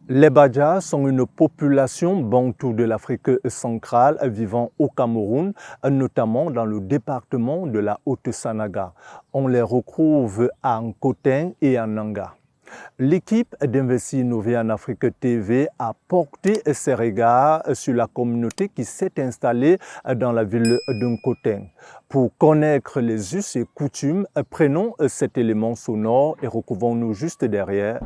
Les Badjas sont une population bantoue de l'Afrique centrale vivant au Cameroun, notamment dans le département de la Haute-Sanaga. On les retrouve à Nkotin et à Nanga. L'équipe d'Investir Innover en Afrique TV a porté ses regards sur la communauté qui s'est installée dans la ville de Nkotin. Pour connaître les us et coutumes, prenons cet élément sonore et recouvrons-nous juste derrière.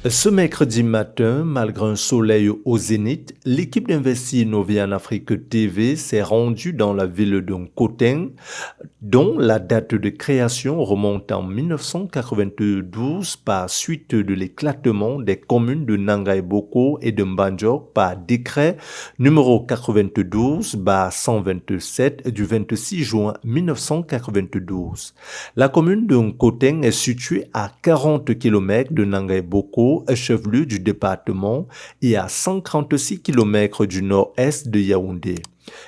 Ce mercredi matin, malgré un soleil au zénith, l'équipe d'Investir Innover en Afrique TV s'est rendue dans la ville de Nkotin, dont la date de création remonte en 1992 par suite de l'éclatement des communes de Nanga et Boko et de Mbandjok par décret numéro 92/127 du 26 juin 1992. La commune de Nkotin est située à 40 km de Nanga et Boko, chef-lieu du département, et à 136 km du nord-est de Yaoundé.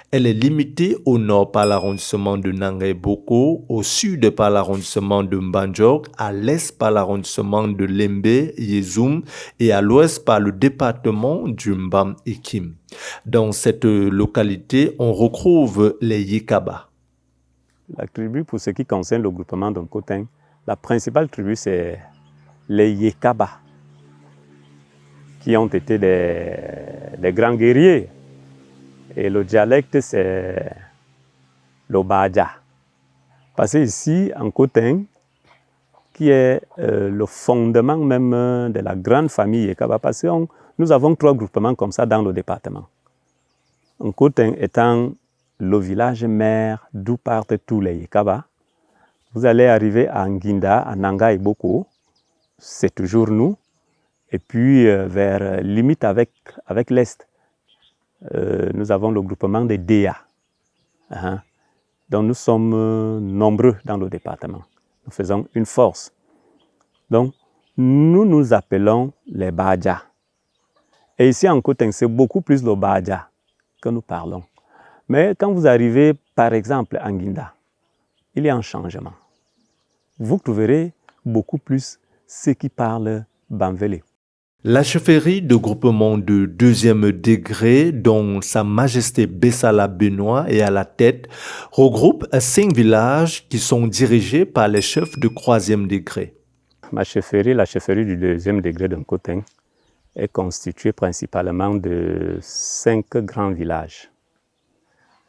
Elle est limitée au nord par l'arrondissement de Nanga et Boko, au sud par l'arrondissement de Mbandjok, à l'est par l'arrondissement de Lembe, Yezoum et à l'ouest par le département du Mbam et Kim. Dans cette localité, on retrouve les Yekaba. La tribu, pour ce qui concerne le groupement de Nkotin, la principale tribu, c'est les Yekaba, qui ont été des grands guerriers. Et le dialecte, c'est le Badja. Parce que ici, en Nkotin, qui est le fondement même de la grande famille Yekaba, parce que nous avons 3 groupements comme ça dans le département. Nkotin étant le village mère d'où partent tous les Yekaba, vous allez arriver à Nginda, à Nanga et Boko, c'est toujours nous. Et puis vers limite avec l'Est, nous avons le groupement des Déa. Donc nous sommes nombreux dans le département. Nous faisons une force. Donc nous nous appelons les Badja. Et ici en Nkotin, c'est beaucoup plus le Badja que nous parlons. Mais quand vous arrivez par exemple à Nginda, il y a un changement. Vous trouverez beaucoup plus ceux qui parlent Bamvele. La chefferie de groupement de 2e degré, dont Sa Majesté Bessala Benoît est à la tête, regroupe 5 villages qui sont dirigés par les chefs de 3e degré. Ma chefferie, la chefferie du 2e degré de Nkotin, est constituée principalement de 5 grands villages.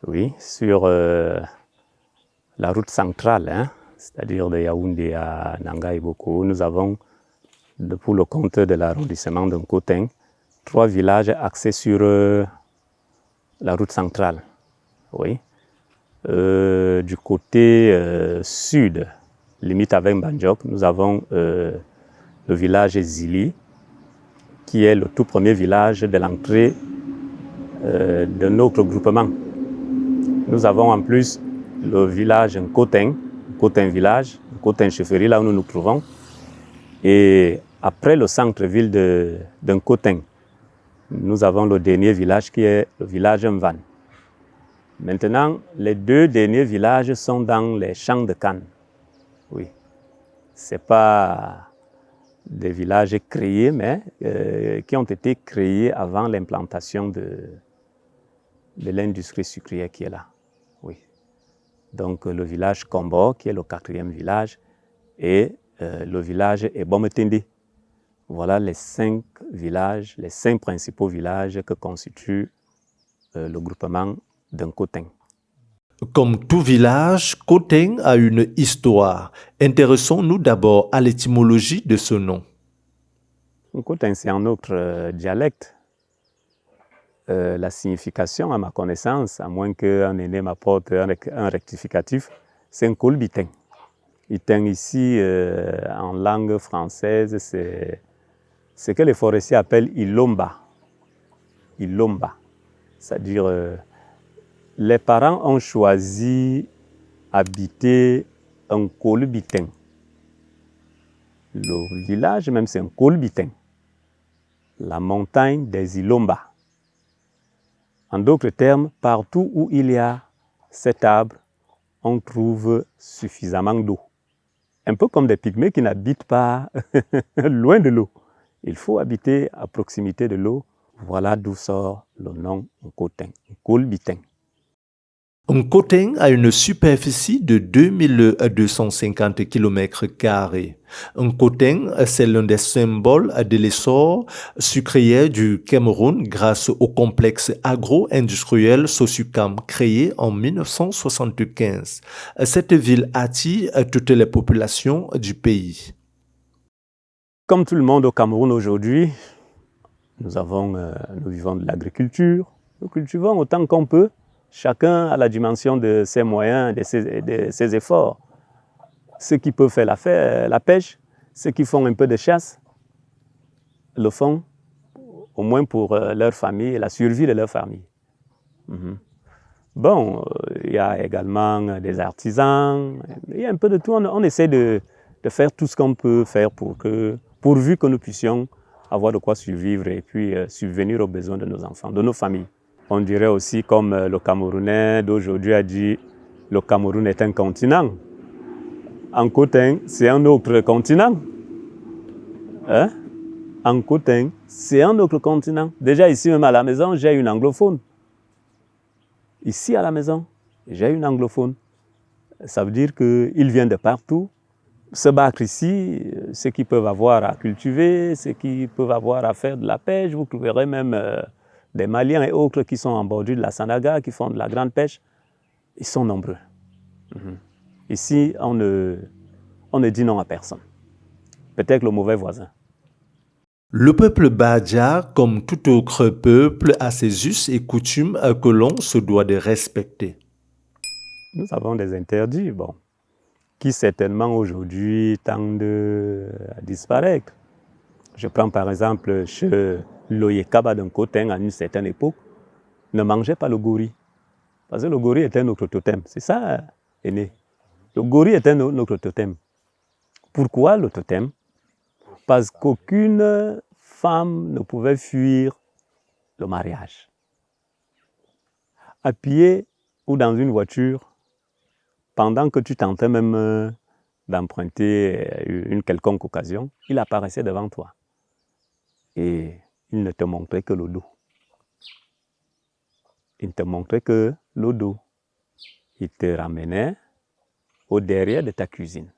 Oui, sur la route centrale, c'est-à-dire de Yaoundé à Nanga et Boko, nous avons, pour le compte de l'arrondissement de Nkotin, 3 villages axés sur la route centrale. Oui. Du côté sud, limite avec Mbandjok, nous avons le village Zili, qui est le tout premier village de l'entrée de notre groupement. Nous avons en plus le village Nkotin, Nkotin village, Nkotin chefferie, là où nous nous trouvons. Et après le centre-ville de Nkotin, nous avons le dernier village qui est le village Mvan. Maintenant, les 2 derniers villages sont dans les champs de canne. Oui, ce n'est pas des villages créés, mais qui ont été créés avant l'implantation de l'industrie sucrière qui est là. Oui. Donc le village Kombo, qui est le 4e village, et le village Ebometende. Voilà les 5 villages, les 5 principaux villages que constitue le groupement de Nkotin. Comme tout village, Nkotin a une histoire. Intéressons-nous d'abord à l'étymologie de ce nom. Nkotin, c'est un autre dialecte. La signification, à ma connaissance, à moins qu'un aîné m'apporte un rectificatif, c'est Nkolbitin. Itin ici, en langue française, c'est ce que les forestiers appellent Ilomba. Ilomba. C'est-à-dire, les parents ont choisi habiter un Nkolbitin. Le village même, c'est Nkolbitin. La montagne des Ilomba. En d'autres termes, partout où il y a cet arbre, on trouve suffisamment d'eau. Un peu comme des pygmées qui n'habitent pas loin de l'eau. Il faut habiter à proximité de l'eau. Voilà d'où sort le nom Nkoteng, Nkolbiteng. Nkoteng a une superficie de 2250 km². Nkoteng, c'est l'un des symboles de l'essor sucrier du Cameroun grâce au complexe agro-industriel Sosucam créé en 1975. Cette ville attire toutes les populations du pays. Comme tout le monde au Cameroun aujourd'hui, nous vivons de l'agriculture, nous cultivons autant qu'on peut, chacun à la dimension de ses moyens, de ses efforts. Ceux qui peuvent faire la pêche, ceux qui font un peu de chasse, le font au moins pour leur famille et la survie de leur famille. Bon, il y a également des artisans, il y a un peu de tout. On essaie de faire tout ce qu'on peut faire pourvu que nous puissions avoir de quoi survivre et puis subvenir aux besoins de nos enfants, de nos familles. On dirait aussi, comme le Camerounais d'aujourd'hui a dit, le Cameroun est un continent. Nkoteng, c'est un autre continent. Hein? Nkoteng, c'est un autre continent. Déjà ici même à la maison, j'ai une anglophone. Ici à la maison, j'ai une anglophone. Ça veut dire qu'ils viennent de partout se battre ici, ceux qui peuvent avoir à cultiver, ceux qui peuvent avoir à faire de la pêche. Vous trouverez même des Maliens et autres qui sont en bordure de la Sandaga, qui font de la grande pêche. Ils sont nombreux. Ici, on ne dit non à personne. Peut-être le mauvais voisin. Le peuple Badja, comme tout autre peuple, a ses us et coutumes que l'on se doit de respecter. Nous avons des interdits, bon, qui certainement aujourd'hui tendent à disparaître. Je prends par exemple chez l'Oyekaba d'un Nkoteng à une certaine époque, ne mangeait pas le gori. Parce que le gori était notre totem. C'est ça, aîné. Le gori était notre totem. Pourquoi le totem? Parce qu'aucune femme ne pouvait fuir le mariage. À pied ou dans une voiture, pendant que tu tentais même d'emprunter une quelconque occasion, il apparaissait devant toi. Et il ne te montrait que le dos. Il ne te montrait que le dos. Il te ramenait au derrière de ta cuisine.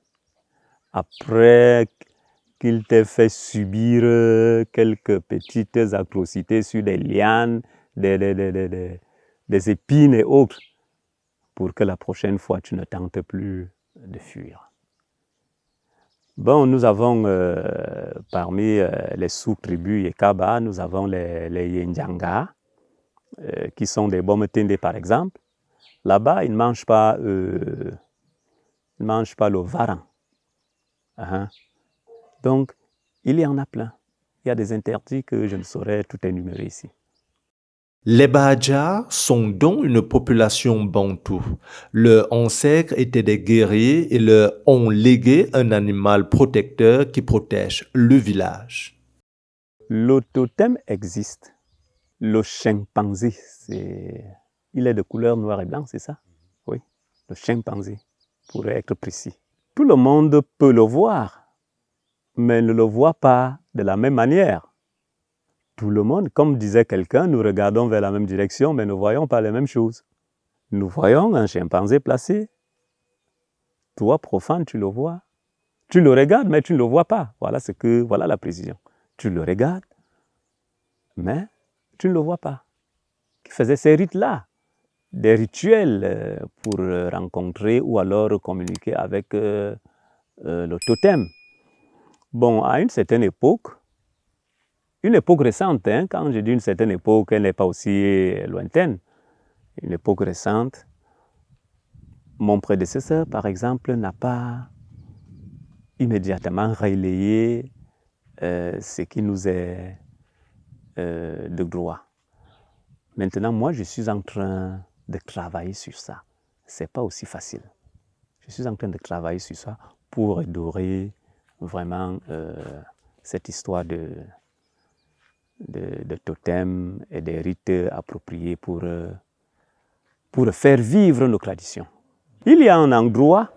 Après qu'il t'ait fait subir quelques petites atrocités sur des lianes, des épines et autres, pour que la prochaine fois, tu ne tentes plus de fuir. Bon, nous avons parmi les sous-tribus Yekaba, nous avons les Yendjanga, qui sont des Bometende par exemple. Là-bas, ils ne mangent pas le varan. Donc, il y en a plein. Il y a des interdits que je ne saurais tout énumérer ici. Les Badja sont donc une population bantou. Leurs ancêtres étaient des guerriers et leur ont légué un animal protecteur qui protège le village. Le totem existe. Le chimpanzé, il est de couleur noir et blanc, c'est ça? Oui, le chimpanzé, pour être précis. Tout le monde peut le voir, mais ne le voit pas de la même manière. Tout le monde, comme disait quelqu'un, nous regardons vers la même direction, mais ne voyons pas les mêmes choses. Nous voyons un chimpanzé placé. Toi, profane, tu le vois. Tu le regardes, mais tu ne le vois pas. Voilà la précision. Tu le regardes, mais tu ne le vois pas. Qui faisait ces rites-là, des rituels pour rencontrer ou alors communiquer avec le totem. Bon, à une certaine époque récente, quand je dis une certaine époque, elle n'est pas aussi lointaine, une époque récente, mon prédécesseur, par exemple, n'a pas immédiatement relayé ce qui nous est de droit. Maintenant, moi, je suis en train de travailler sur ça. Ce n'est pas aussi facile. Je suis en train de travailler sur ça pour redorer vraiment cette histoire de totems et des rites appropriés pour pour faire vivre nos traditions. Il y a un endroit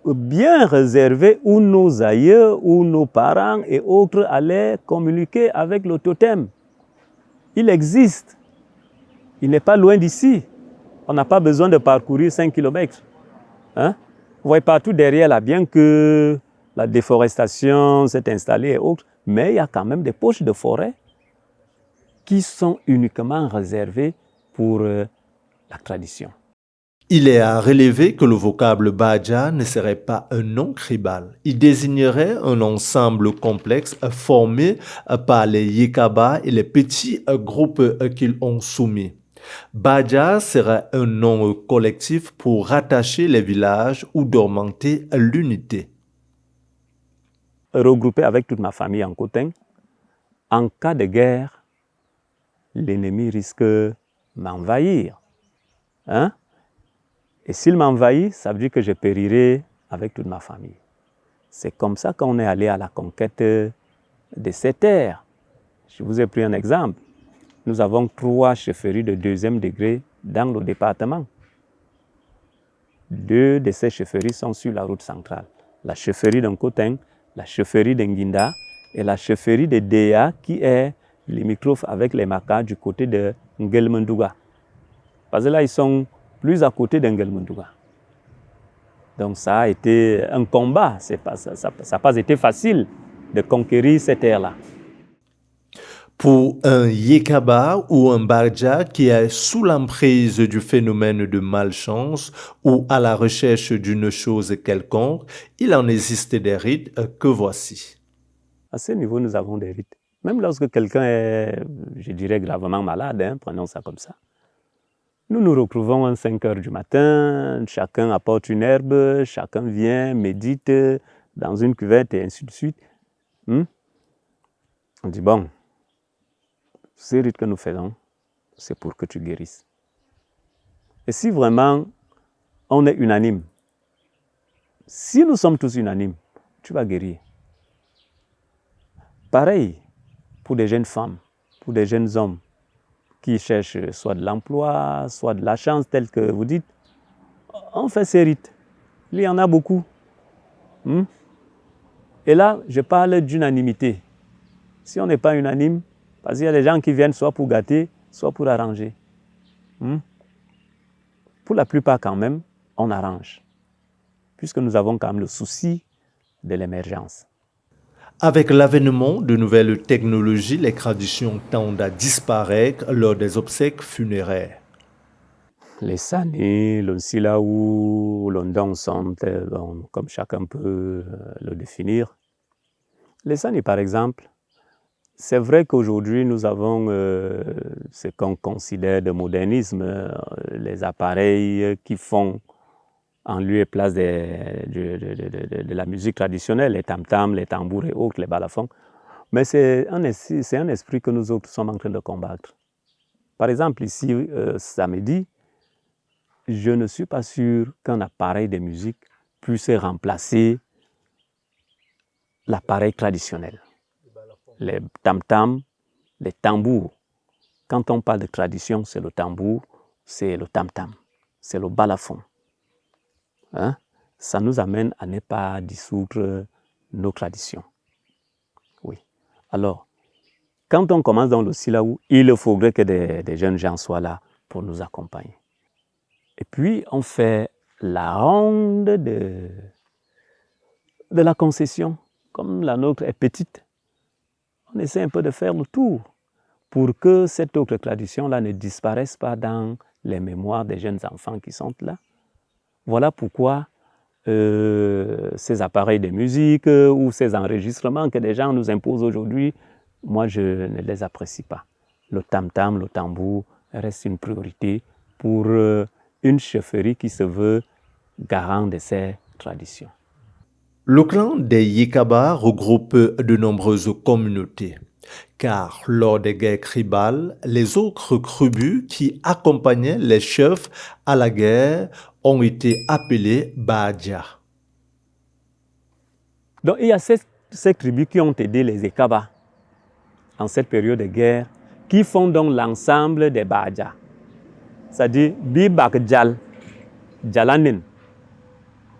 bien réservé où nos aïeux, où nos parents et autres allaient communiquer avec le totem. Il existe. Il n'est pas loin d'ici. On n'a pas besoin de parcourir 5 km. Hein? Vous voyez partout derrière là, bien que la déforestation s'est installée et autres, mais il y a quand même des poches de forêt qui sont uniquement réservées pour la tradition. Il est à relever que le vocable Baja ne serait pas un nom tribal. Il désignerait un ensemble complexe formé par les Yekaba et les petits groupes qu'ils ont soumis. Baja serait un nom collectif pour rattacher les villages ou d'augmenter l'unité. Regroupé avec toute ma famille en Koteng, en cas de guerre, l'ennemi risque de m'envahir. Hein? Et s'il m'envahit, ça veut dire que je périrai avec toute ma famille. C'est comme ça qu'on est allé à la conquête de ces terres. Je vous ai pris un exemple. Nous avons 3 chefferies de 2e degré dans le département. 2 de ces chefferies sont sur la route centrale. La chefferie d'Nkoteng, la chefferie d'Nguinda et la chefferie de Déa qui est limitrophe avec les Makas du côté de Ngelmendouga. Parce que là, ils sont plus à côté d'Ngelmendouga. Donc ça a été un combat. Ça n'a pas été facile de conquérir ces terres-là. Pour un Yekaba ou un Barja qui est sous l'emprise du phénomène de malchance ou à la recherche d'une chose quelconque, il en existe des rites que voici. À ce niveau, nous avons des rites. Même lorsque quelqu'un est, je dirais, gravement malade, hein, prenons ça comme ça. Nous nous retrouvons à 5 heures du matin, chacun apporte une herbe, chacun vient, médite dans une cuvette et ainsi de suite. On dit, bon, ces rites que nous faisons, c'est pour que tu guérisses. Et si vraiment on est unanime, si nous sommes tous unanimes, tu vas guérir. Pareil pour des jeunes femmes, pour des jeunes hommes qui cherchent soit de l'emploi, soit de la chance, tel que vous dites. On fait ces rites. Il y en a beaucoup. Et là, je parle d'unanimité. Si on n'est pas unanime, parce qu'il y a des gens qui viennent soit pour gâter, soit pour arranger. Pour la plupart quand même, on arrange. Puisque nous avons quand même le souci de l'émergence. Avec l'avènement de nouvelles technologies, les traditions tendent à disparaître lors des obsèques funéraires. Les Sani, le Silaou, l'Ondon sont, comme chacun peut le définir. Les Sani, par exemple, c'est vrai qu'aujourd'hui, nous avons ce qu'on considère de modernisme, les appareils qui font en lieu et place de la musique traditionnelle, les tam-tams, les tambours et autres, les balafons. Mais c'est un esprit que nous autres sommes en train de combattre. Par exemple, ici, samedi, je ne suis pas sûr qu'un appareil de musique puisse remplacer l'appareil traditionnel. Les tam-tams, les tambours. Quand on parle de tradition, c'est le tambour, c'est le tam-tam, c'est le balafon. Hein? Ça nous amène à ne pas dissoudre nos traditions. Oui. Alors, quand on commence dans le Silaou, il faudrait que des jeunes gens soient là pour nous accompagner. Et puis, on fait la ronde de la concession. Comme la nôtre est petite, on essaie un peu de faire le tour pour que cette autre tradition-là ne disparaisse pas dans les mémoires des jeunes enfants qui sont là. Voilà pourquoi ces appareils de musique ou ces enregistrements que les gens nous imposent aujourd'hui, moi je ne les apprécie pas. Le tam-tam, le tambour reste une priorité pour une chefferie qui se veut garant de ses traditions. Le clan des Yekaba regroupe de nombreuses communautés, car lors des guerres tribales, les autres tribus qui accompagnaient les chefs à la guerre ont été appelés Baja. Donc il y a ces tribus qui ont aidé les Yekaba en cette période de guerre, qui font donc l'ensemble des Baja. ça dit Bibak Djal, Djalanin.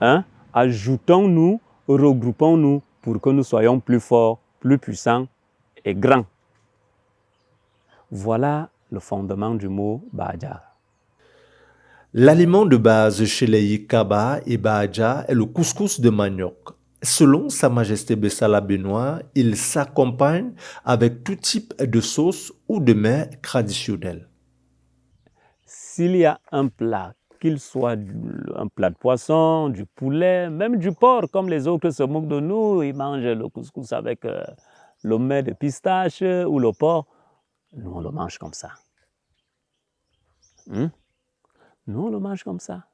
Hein? Ajoutons-nous, regroupons-nous pour que nous soyons plus forts, plus puissants et grands. Voilà le fondement du mot Baadja. L'aliment de base chez les Yikaba et Baadja est le couscous de manioc. Selon Sa Majesté Bessala Benoît, il s'accompagne avec tout type de sauce ou de mets traditionnels. S'il y a un plat, qu'il soit un plat de poisson, du poulet, même du porc, comme les autres se moquent de nous, ils mangent le couscous avec le mets de pistache ou le porc. Nous, on le mange comme ça. Nous, on le mange comme ça.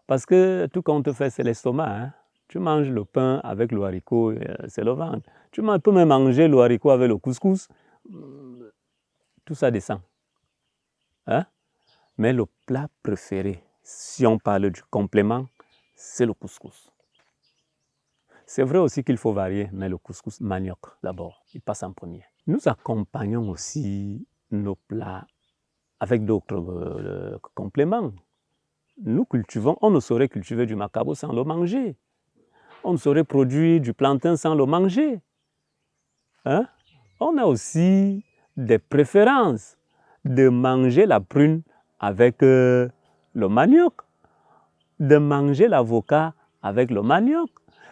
Parce que tout compte fait, c'est l'estomac. Hein? Tu manges le pain avec le haricot, c'est le ventre. Tu peux même manger le haricot avec le couscous. Tout ça descend. Hein? Mais le plat préféré, si on parle du complément, c'est le couscous. C'est vrai aussi qu'il faut varier, mais le couscous manioc, d'abord, il passe en premier. Nous accompagnons aussi nos plats avec d'autres compléments. Nous cultivons, on ne saurait cultiver du macabo sans le manger. On ne saurait produire du plantain sans le manger. Hein? On a aussi des préférences de manger la prune avec le manioc, de manger l'avocat avec le manioc,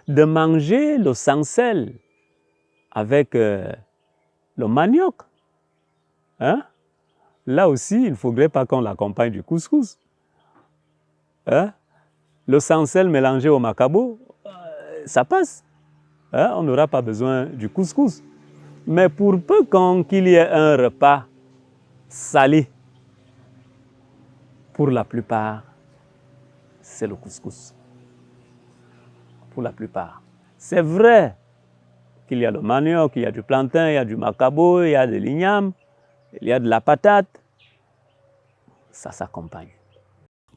de manger le sansel avec le manioc. Hein? Là aussi, il ne faudrait pas qu'on l'accompagne du couscous. Hein? Le sansel mélangé au macabo, ça passe. Hein? On n'aura pas besoin du couscous. Mais pour peu qu'il y ait un repas salé, pour la plupart, c'est le couscous. Pour la plupart. C'est vrai qu'il y a le manioc, il y a du plantain, il y a du macabo, il y a de l'igname, il y a de la patate. Ça s'accompagne.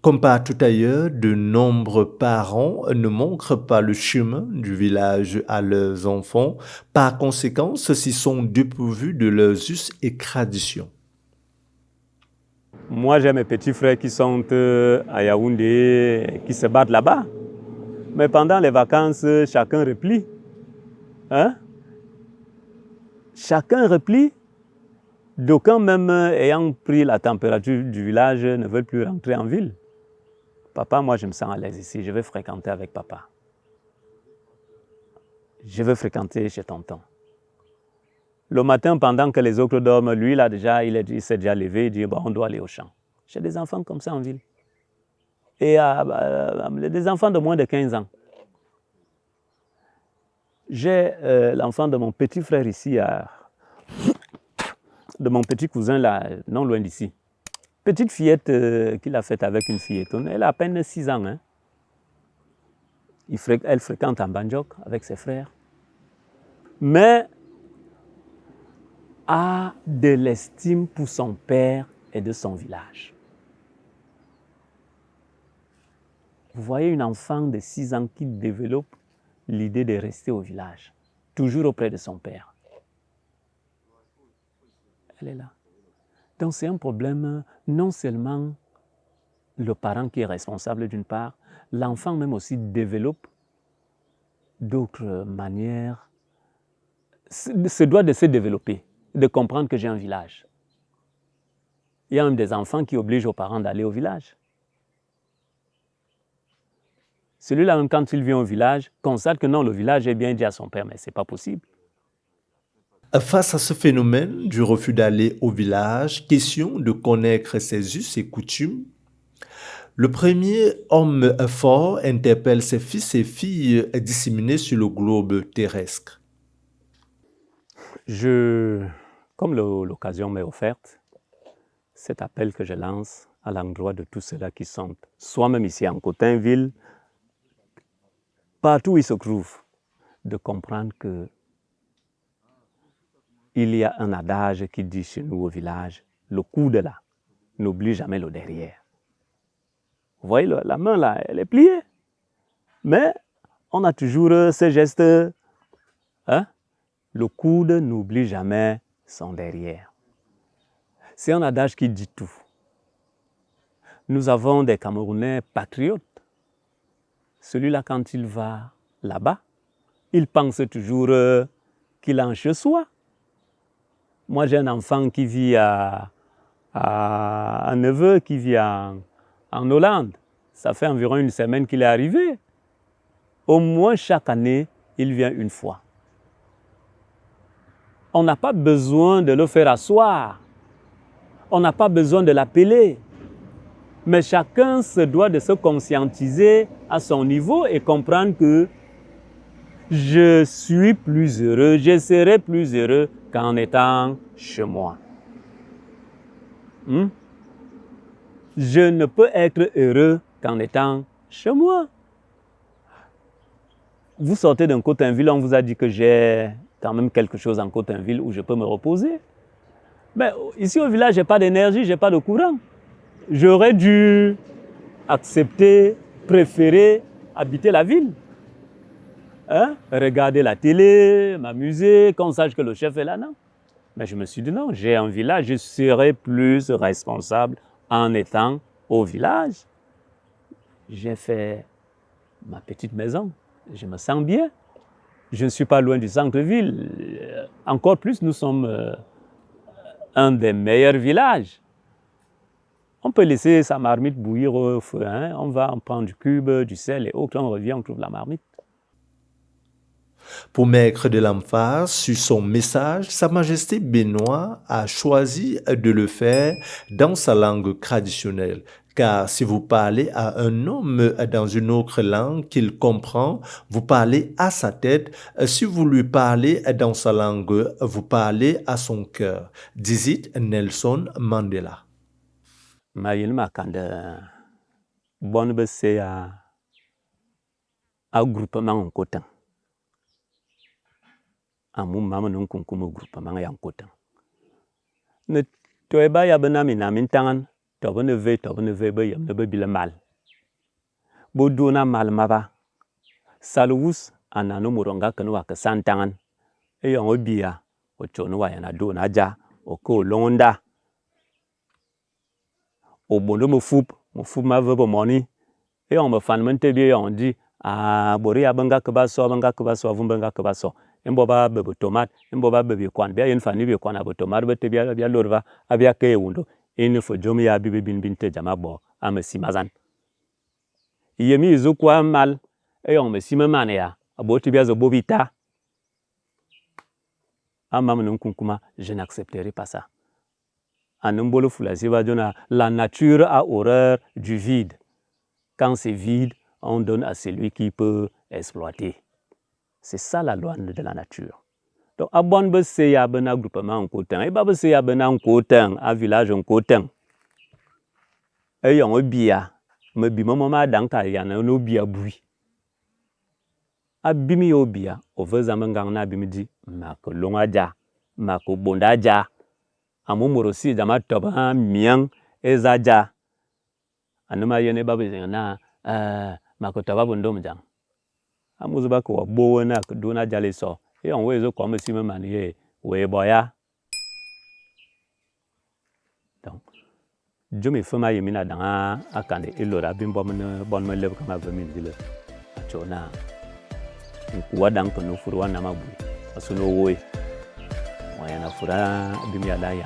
Comme partout ailleurs, de nombreux parents ne montrent pas le chemin du village à leurs enfants. Par conséquent, ceux-ci sont dépourvus de leurs us et traditions. Moi, j'ai mes petits frères qui sont à Yaoundé, qui se battent là-bas. Mais pendant les vacances, chacun replie. Hein? Chacun replie. D'aucuns, même ayant pris la température du village, ne veulent plus rentrer en ville. Papa, moi, je me sens à l'aise ici. Je vais fréquenter avec papa. Je veux fréquenter chez tonton. Le matin, pendant que les autres dorment, lui, là, déjà, il s'est déjà levé. Il dit, bon, on doit aller au champ. J'ai des enfants comme ça en ville. Et des enfants de moins de 15 ans. J'ai l'enfant de mon petit frère ici, de mon petit cousin, là, non loin d'ici. Petite fillette qu'il a faite avec une fillettonne. Elle a à peine 6 ans. Hein. Elle fréquente en Banjok avec ses frères. Mais a de l'estime pour son père et de son village. Vous voyez une enfant de 6 ans qui développe l'idée de rester au village, toujours auprès de son père. Elle est là. Donc c'est un problème, non seulement le parent qui est responsable d'une part, l'enfant même aussi développe d'autres manières, se doit de se développer, de comprendre que j'ai un village. Il y a même des enfants qui obligent aux parents d'aller au village. Celui-là, même quand il vient au village, constate que non, le village est bien dit à son père, mais ce n'est pas possible. Face à ce phénomène du refus d'aller au village, question de connaître ses us et coutumes, le premier homme fort interpelle ses fils et filles disséminés sur le globe terrestre. Comme l'occasion m'est offerte, cet appel que je lance à l'endroit de tous ceux-là qui sont, soit même ici en Cotainville, partout où ils se trouvent, de comprendre que il y a un adage qui dit chez nous au village, le coude là n'oublie jamais le derrière. Vous voyez, la main là, elle est pliée. Mais on a toujours ce geste. Hein? Le coude n'oublie jamais son derrière. C'est un adage qui dit tout. Nous avons des Camerounais patriotes. Celui-là, quand il va là-bas, il pense toujours qu'il a un chez soi. Moi, j'ai un enfant qui vit un neveu qui vit en Hollande. Ça fait environ une semaine qu'il est arrivé. Au moins, chaque année, il vient une fois. On n'a pas besoin de le faire asseoir. On n'a pas besoin de l'appeler. Mais chacun se doit de se conscientiser à son niveau et comprendre que je suis plus heureux, je serai plus heureux qu'en étant chez moi. Je ne peux être heureux qu'en étant chez moi. Vous sortez d'un Cotainville, on vous a dit que j'ai quand même quelque chose en Cotainville où je peux me reposer. Mais ici au village, je n'ai pas d'énergie, je n'ai pas de courant. J'aurais dû accepter, préférer habiter la ville. Regarder la télé, m'amuser, qu'on sache que le chef est là, non. Mais je me suis dit non, j'ai un village, je serai plus responsable en étant au village. J'ai fait ma petite maison, je me sens bien. Je ne suis pas loin du centre-ville. Encore plus, nous sommes un des meilleurs villages. On peut laisser sa marmite bouillir au feu. On va en prendre du cube, du sel et autres. On revient, on trouve la marmite. Pour mettre de l'emphase sur son message, Sa Majesté Benoît a choisi de le faire dans sa langue traditionnelle. Car si vous parlez à un homme dans une autre langue qu'il comprend, vous parlez à sa tête. Si vous lui parlez dans sa langue, vous parlez à son cœur. Disait Nelson Mandela. Mayil makanda bonne bese a groupement en Cotin. Amu mama non kunkumo groupement en Cotin. Ne toeba ya bena minamin tangan tobene ve be yam ne be bile mal. Bodona mal maba. Salwus anano muronga kanu wa kasantangan. E yon obia o chono wa yana do na ja o ko londa. Au bondo me foupe ma veut pour moni et on me fan mente bien on dit bori abanga kebaso vumbenga kebaso emboba bebe tomate emboba bebe kwan bien une fani be kwan abo tomate be tebia bia lorva abia ke wundo ene fo jomi ya bibe bin te jama bo amesi mazan yemi izukwa mal et on me sima mane ya abo tebia zo bobita amam non kunkuma je n'accepterai pas ça. La nature a horreur du vide. Quand c'est vide, on donne à celui qui peut exploiter. C'est ça la loi de la nature. Donc, à bon bese ya bena groupement en Cotin, et ba bese ya bena en Cotin, à village en Cotin. Et yon obia, me bima mama danka yana no bia bui. Abimi obia, o vezamengang na bimi di, mako longaja, mako bondaja. Amumorosi jama toba miang ezaja anuma yene babu na makotoba bondo mjang amuzuba ko bo na dona jale so e on wezo ko mesime manie we boya donc jomi fema yemina danga akande elora bimbo mne bon me leb kama vemi dile achona kuwa dang to no furu wana mabu asuno woy moyana fura bimya la ya.